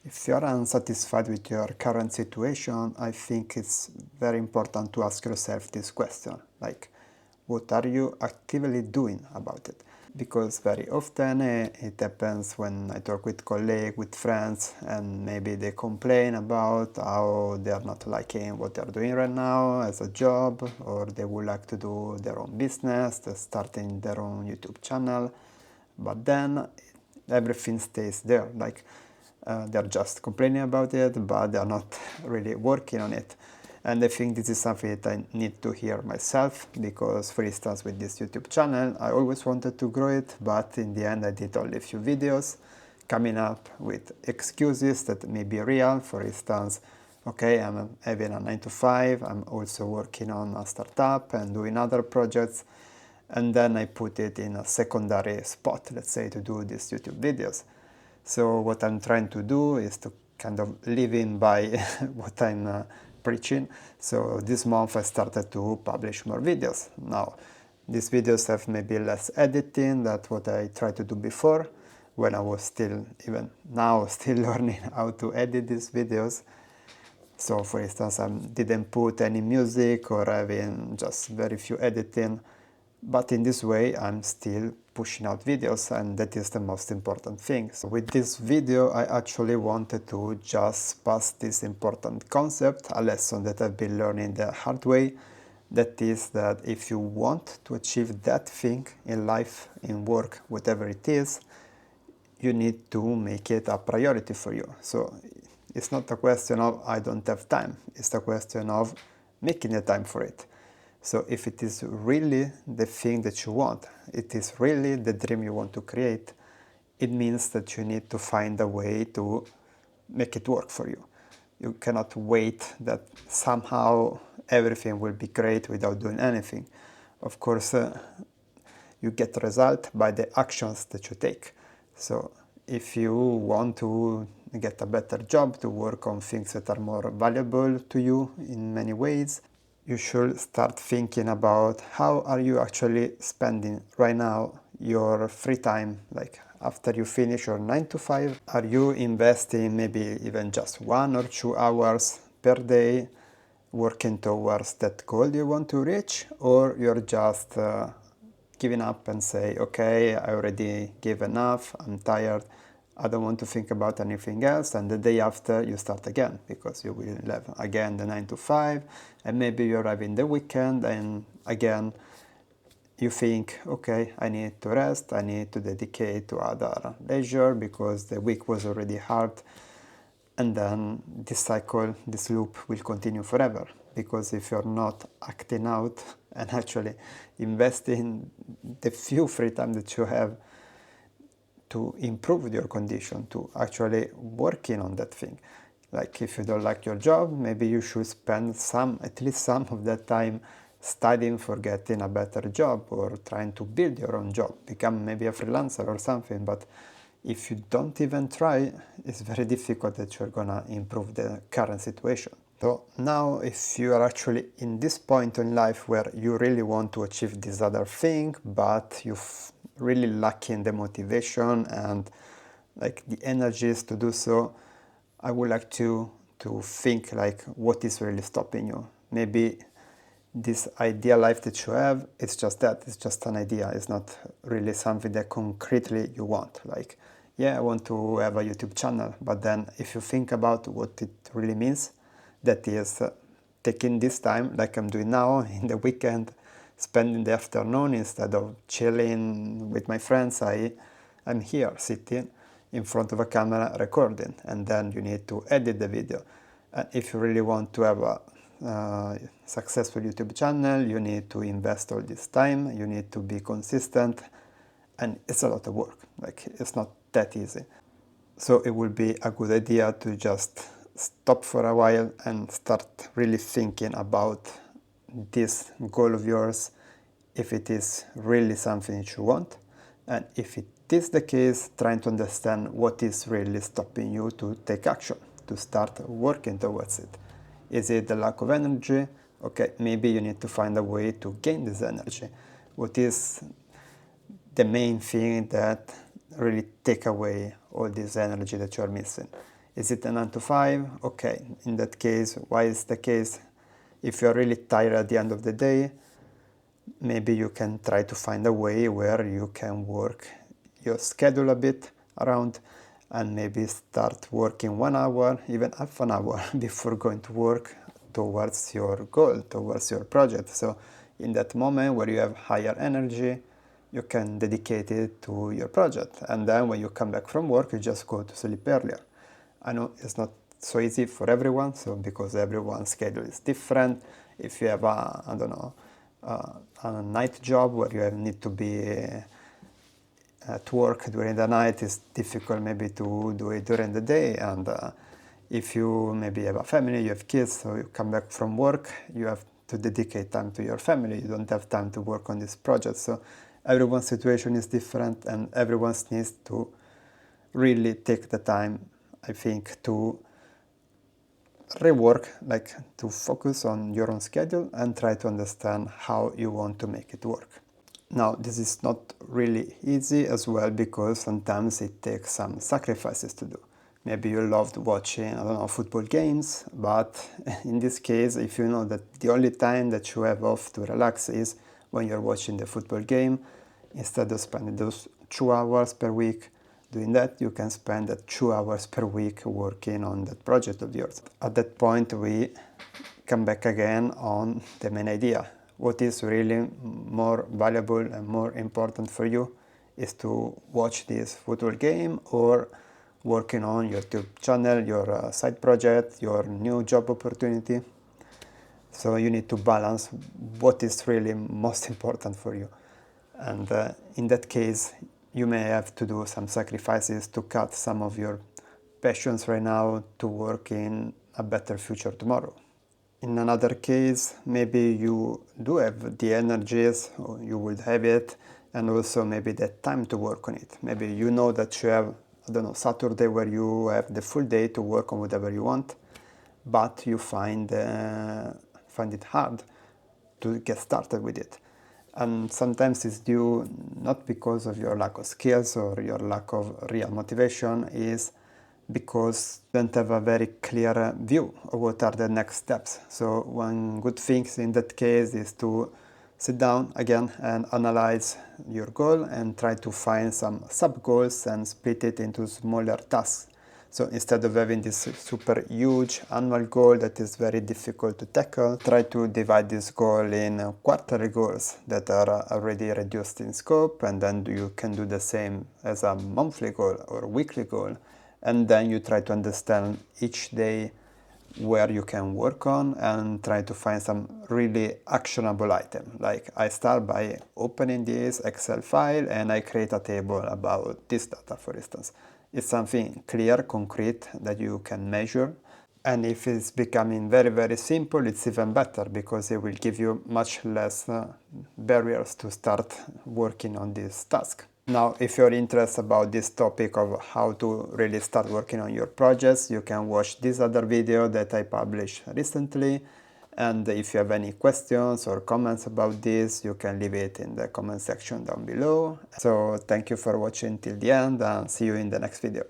If you're unsatisfied with your current situation, I think it's very important to ask yourself this question, like, what are you actively doing about it? Because very often it happens when I talk with colleagues, with friends, and maybe they complain about how they are not liking what they are doing right now as a job, or they would like to do their own business, they're starting their own YouTube channel, but then everything stays there, like they're just complaining about it, but they're not really working on it. And I think this is something that I need to hear myself, because for instance with this YouTube channel, I always wanted to grow it, but in the end I did only a few videos, coming up with excuses that may be real. For instance, okay, I'm having a 9 to 5, I'm also working on a startup and doing other projects, and then I put it in a secondary spot, let's say, to do these YouTube videos. So what I'm trying to do is to kind of live in by what I'm preaching. So this month I started to publish more videos. Now, these videos have maybe less editing than what I tried to do before, when I was still, even now, still learning how to edit these videos. So for instance, I didn't put any music or having just very few editing, but in this way I'm still pushing out videos, and that is the most important thing. So with this video I actually wanted to just pass this important concept, a lesson that I've been learning the hard way. That is that if you want to achieve that thing in life, in work, whatever it is, you need to make it a priority for you. So it's not a question of I don't have time, it's a question of making the time for it. So if it is really the thing that you want, it is really the dream you want to create, it means that you need to find a way to make it work for you. You cannot wait that somehow everything will be great without doing anything. Of course, you get result by the actions that you take. So if you want to get a better job, to work on things that are more valuable to you in many ways, you should start thinking about how are you actually spending right now your free time. Like after you finish your 9 to 5, are you investing maybe even just 1 or 2 hours per day working towards that goal you want to reach, or you're just giving up and say, okay, I already gave enough, I'm tired, I don't want to think about anything else, and the day after you start again, because you will have again the 9 to 5, and maybe you're having the weekend, and again you think, okay, I need to rest, I need to dedicate to other leisure, because the week was already hard, and then this cycle, this loop will continue forever. Because if you're not acting out and actually investing the few free time that you have to improve your condition, to actually working on that thing. Like if you don't like your job, maybe you should spend at least some of that time studying for getting a better job, or trying to build your own job, become maybe a freelancer or something. But if you don't even try, it's very difficult that you're gonna improve the current situation. So now if you are actually in this point in life where you really want to achieve this other thing, but you're really lacking the motivation and like the energies to do so, I would like to think like what is really stopping you. Maybe this ideal life that you have, it's just that, it's just an idea, it's not really something that concretely you want. Like, yeah, I want to have a YouTube channel, but then if you think about what it really means, that is taking this time, like I'm doing now, in the weekend, spending the afternoon, instead of chilling with my friends, I'm here sitting in front of a camera recording, and then you need to edit the video. And if you really want to have a successful YouTube channel, you need to invest all this time, you need to be consistent, and it's a lot of work. Like, it's not that easy. So it would be a good idea to just stop for a while and start really thinking about this goal of yours, if it is really something that you want, and if it is the case, trying to understand what is really stopping you to take action, to start working towards it. Is it the lack of energy? Okay, maybe you need to find a way to gain this energy. What is the main thing that really take away all this energy that you are missing? Is it a 9 to 5? Okay, in that case, why is the case? If you're really tired at the end of the day, maybe you can try to find a way where you can work your schedule a bit around and maybe start working 1 hour, even half an hour before going to work towards your goal, towards your project. So in that moment where you have higher energy, you can dedicate it to your project. And then when you come back from work, you just go to sleep earlier. I know it's not so easy for everyone, so because everyone's schedule is different. If you have a, I don't know, a night job where you need to be at work during the night, it's difficult maybe to do it during the day. And if you maybe have a family, you have kids, so you come back from work, you have to dedicate time to your family. You don't have time to work on this project. So everyone's situation is different, and everyone needs to really take the time, I think, to rework, like to focus on your own schedule and try to understand how you want to make it work. Now, this is not really easy as well, because sometimes it takes some sacrifices to do. Maybe you loved watching, I don't know, football games, but in this case, if you know that the only time that you have off to relax is when you're watching the football game, instead of spending those 2 hours per week doing that, you can spend that 2 hours per week working on that project of yours. At that point, we come back again on the main idea. What is really more valuable and more important for you is to watch this football game or working on your YouTube channel, your side project, your new job opportunity. So you need to balance what is really most important for you. And in that case, you may have to do some sacrifices to cut some of your passions right now to work in a better future tomorrow. In another case, maybe you do have the energies, or you would have it, and also maybe the time to work on it. Maybe you know that you have, I don't know, Saturday where you have the full day to work on whatever you want, but you find it hard to get started with it. And sometimes it's due not because of your lack of skills or your lack of real motivation, is because you don't have a very clear view of what are the next steps. So one good thing in that case is to sit down again and analyze your goal and try to find some sub-goals and split it into smaller tasks. So instead of having this super huge annual goal that is very difficult to tackle, try to divide this goal in quarterly goals that are already reduced in scope, and then you can do the same as a monthly goal or weekly goal. And then you try to understand each day where you can work on and try to find some really actionable item. Like I start by opening this Excel file and I create a table about this data, for instance. It's something clear, concrete, that you can measure. And if it's becoming very, very simple, it's even better, because it will give you much less barriers to start working on this task. Now, if you're interested about this topic of how to really start working on your projects, you can watch this other video that I published recently. And if you have any questions or comments about this, you can leave it in the comment section down below. So thank you for watching till the end, and see you in the next video.